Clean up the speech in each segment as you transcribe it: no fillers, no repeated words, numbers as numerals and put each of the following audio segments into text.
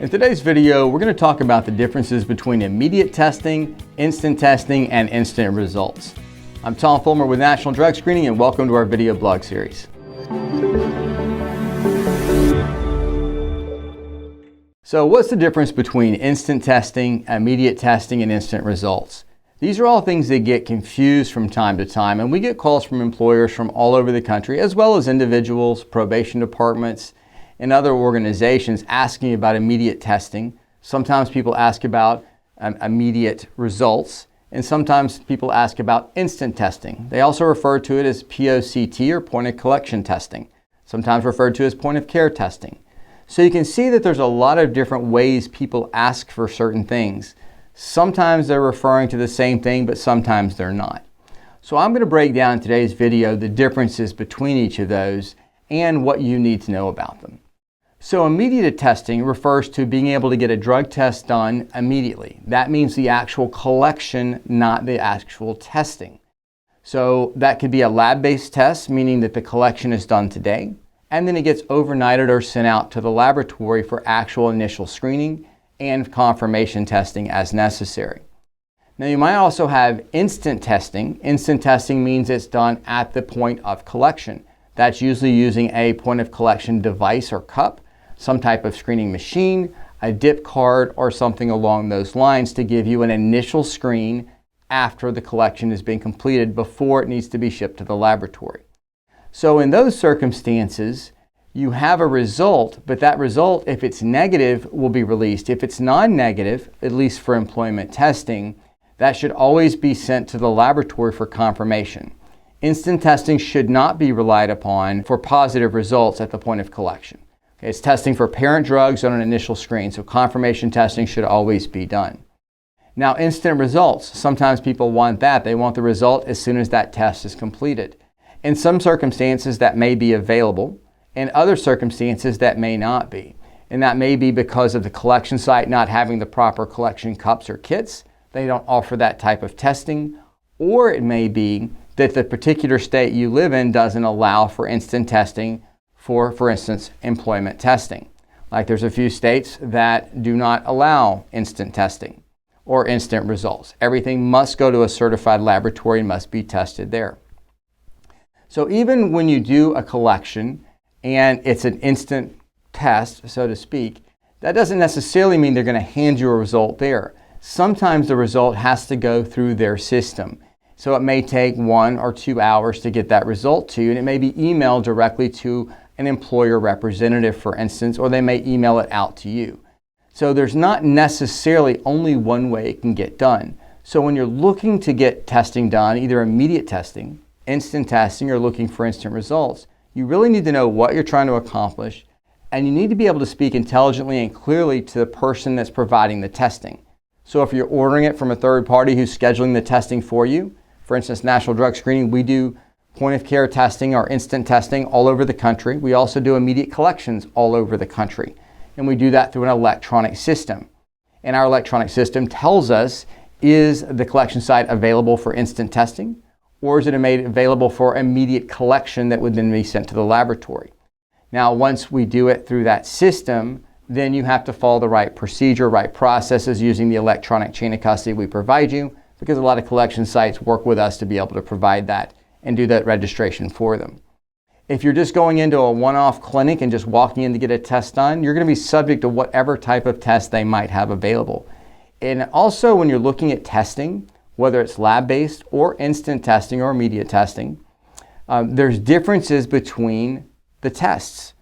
In today's video, we're going to talk about the differences between immediate testing, instant testing, and instant results. I'm Tom Fulmer with National Drug Screening, and welcome to our video blog series. So what's the difference between instant testing, immediate testing, and instant results? These are all things that get confused from time to time, and we get calls from employers from all over the country, as well as individuals, probation departments, and other organizations asking about immediate testing. Sometimes people ask about immediate results, and sometimes people ask about instant testing. They also refer to it as POCT, or point of collection testing, sometimes referred to as point of care testing. So you can see that there's a lot of different ways people ask for certain things. Sometimes they're referring to the same thing, but sometimes they're not. So I'm going to break down in today's video the differences between each of those and what you need to know about them. So immediate testing refers to being able to get a drug test done immediately. That means the actual collection, not the actual testing. So that could be a lab-based test, meaning that the collection is done today, and then it gets overnighted or sent out to the laboratory for actual initial screening and confirmation testing as necessary. Now you might also have instant testing. Instant testing means it's done at the point of collection. That's usually using a point of collection device or cup, some type of screening machine, a dip card, or something along those lines to give you an initial screen after the collection has been completed before it needs to be shipped to the laboratory. So in those circumstances, you have a result, but that result, if it's negative, will be released. If it's non-negative, at least for employment testing, that should always be sent to the laboratory for confirmation. Instant testing should not be relied upon for positive results at the point of collection. It's testing for parent drugs on an initial screen, so confirmation testing should always be done. Now, instant results, sometimes people want that. They want the result as soon as that test is completed. In some circumstances, that may be available. In other circumstances, that may not be. And that may be because of the collection site not having the proper collection cups or kits. They don't offer that type of testing. Or it may be that the particular state you live in doesn't allow for instant testing for instance, employment testing. Like there's a few states that do not allow instant testing or instant results. Everything must go to a certified laboratory and must be tested there. So even when you do a collection and it's an instant test, so to speak, that doesn't necessarily mean they're going to hand you a result there. Sometimes the result has to go through their system. So it may take 1 or 2 hours to get that result to you, and it may be emailed directly to an employer representative, for instance, or they may email it out to you. So there's not necessarily only one way it can get done. So when you're looking to get testing done, either immediate testing, instant testing, or looking for instant results, you really need to know what you're trying to accomplish, and you need to be able to speak intelligently and clearly to the person that's providing the testing. So if you're ordering it from a third party who's scheduling the testing for you, for instance, National Drug Screening, we do point of care testing or instant testing all over the country. We also do immediate collections all over the country. And we do that through an electronic system. And our electronic system tells us, is the collection site available for instant testing? Or is it made available for immediate collection that would then be sent to the laboratory? Now, once we do it through that system, then you have to follow the right procedure, right processes using the electronic chain of custody we provide you, because a lot of collection sites work with us to be able to provide that and do that registration for them. If you're just going into a one-off clinic and just walking in to get a test done, you're going to be subject to whatever type of test they might have available. And also when you're looking at testing, whether it's lab-based or instant testing or immediate testing, there's differences between the tests.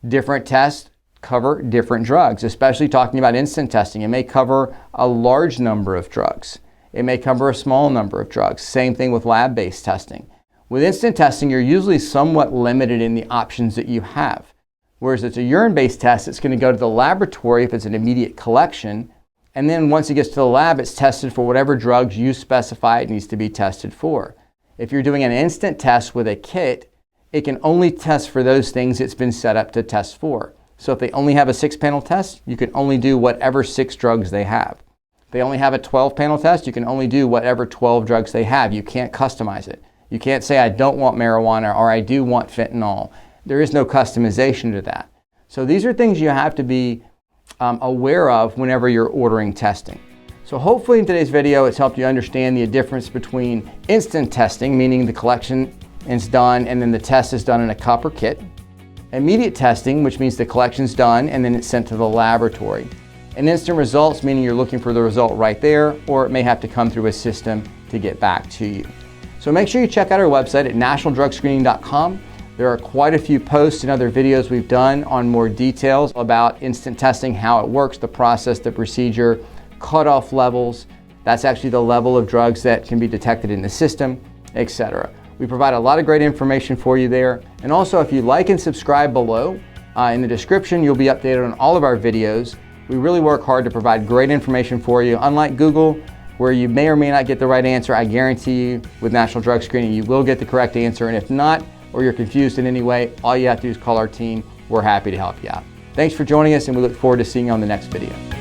Different tests cover different drugs, especially talking about instant testing. It may cover a large number of drugs. It may cover a small number of drugs. Same thing with lab-based testing. With instant testing, you're usually somewhat limited in the options that you have. Whereas it's a urine-based test, it's going to go to the laboratory if it's an immediate collection. And then once it gets to the lab, it's tested for whatever drugs you specify it needs to be tested for. If you're doing an instant test with a kit, it can only test for those things it's been set up to test for. So if they only have a 6-panel test, you can only do whatever 6 drugs they have. If they only have a 12-panel test, you can only do whatever 12 drugs they have. You can't customize it. You can't say, I don't want marijuana or I do want fentanyl. There is no customization to that. So these are things you have to be aware of whenever you're ordering testing. So hopefully in today's video, it's helped you understand the difference between instant testing, meaning the collection is done and then the test is done in a cup or kit. Immediate testing, which means the collection's done and then it's sent to the laboratory. And instant results, meaning you're looking for the result right there, or it may have to come through a system to get back to you. So make sure you check out our website at nationaldrugscreening.com. There are quite a few posts and other videos we've done on more details about instant testing, how it works, the process, the procedure, cutoff levels. That's actually the level of drugs that can be detected in the system, etc. We provide a lot of great information for you there. And also, if you like and subscribe below, in the description, you'll be updated on all of our videos. We really work hard to provide great information for you. Unlike Google, where you may or may not get the right answer, I guarantee you with National Drug Screening, you will get the correct answer. And if not, or you're confused in any way, all you have to do is call our team. We're happy to help you out. Thanks for joining us, and we look forward to seeing you on the next video.